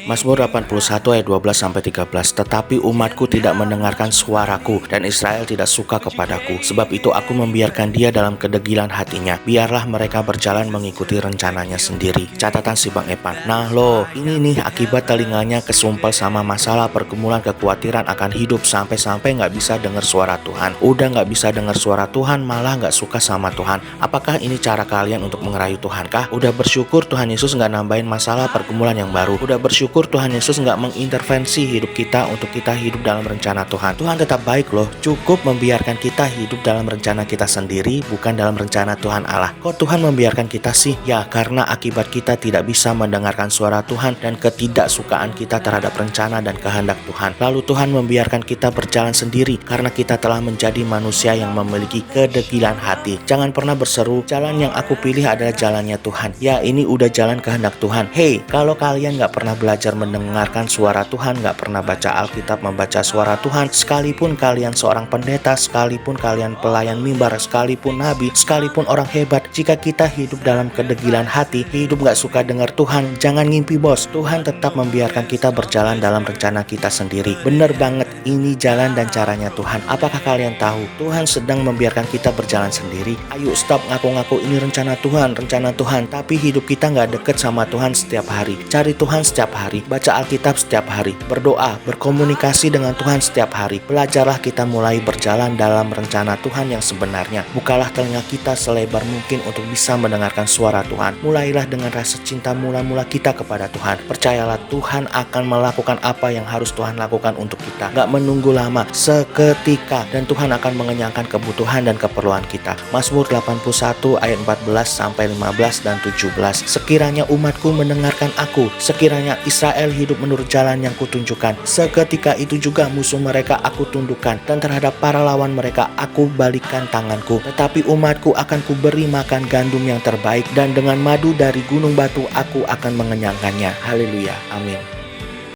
Mazmur 81 ayat 12-13. Tetapi umatku tidak mendengarkan suaraku, dan Israel tidak suka kepadaku. Sebab itu aku membiarkan dia dalam kedegilan hatinya. Biarlah mereka berjalan mengikuti rencananya sendiri. Catatan si Bang Epan. Nah loh, ini nih akibat telinganya kesumpel sama masalah, pergumulan, kekhawatiran akan hidup, sampai-sampai gak bisa dengar suara Tuhan. Udah gak bisa dengar suara Tuhan, malah gak suka sama Tuhan. Apakah ini cara kalian untuk mengerayu Tuhan kah? Udah bersyukur Tuhan Yesus gak nambahin masalah, pergumulan yang baru. Udah bersyukur Tuhan Yesus nggak mengintervensi hidup kita untuk kita hidup dalam rencana Tuhan. Tuhan tetap baik loh, cukup membiarkan kita hidup dalam rencana kita sendiri, bukan dalam rencana Tuhan Allah. Kok Tuhan membiarkan kita sih? Ya karena akibat kita tidak bisa mendengarkan suara Tuhan dan ketidaksukaan kita terhadap rencana dan kehendak Tuhan. Lalu Tuhan membiarkan kita berjalan sendiri karena kita telah menjadi manusia yang memiliki kedegilan hati. Jangan pernah berseru, jalan yang aku pilih adalah jalannya Tuhan. Ya ini udah jalan kehendak Tuhan. Hey, kalau kalian nggak pernah belajar mendengarkan suara Tuhan, gak pernah baca Alkitab, membaca suara Tuhan, sekalipun kalian seorang pendeta, sekalipun kalian pelayan mimbar, sekalipun nabi, sekalipun orang hebat, jika kita hidup dalam kedegilan hati, hidup gak suka dengar Tuhan, jangan ngimpi bos. Tuhan tetap membiarkan kita berjalan dalam rencana kita sendiri. Bener banget, ini jalan dan caranya Tuhan. Apakah kalian tahu Tuhan sedang membiarkan kita berjalan sendiri? Ayo stop ngaku-ngaku ini rencana Tuhan, tapi hidup kita gak deket sama Tuhan setiap hari. Cari Tuhan setiap hari, baca Alkitab setiap hari, berdoa, berkomunikasi dengan Tuhan setiap hari. Belajarlah kita mulai berjalan dalam rencana Tuhan yang sebenarnya. Bukalah telinga kita selebar mungkin untuk bisa mendengarkan suara Tuhan. Mulailah dengan rasa cinta mula-mula kita kepada Tuhan. Percayalah Tuhan akan melakukan apa yang harus Tuhan lakukan untuk kita. Gak menunggu lama, seketika, dan Tuhan akan mengenyangkan kebutuhan dan keperluan kita. Mazmur 81 ayat 14-15 dan 17. Sekiranya umatku mendengarkan aku, sekiranya Israel hidup menurut jalan yang kutunjukkan, seketika itu juga musuh mereka aku tundukkan, dan terhadap para lawan mereka aku balikkan tanganku. Tetapi umatku akan kuberi makan gandum yang terbaik, dan dengan madu dari gunung batu aku akan mengenyangkannya. Haleluya, amin.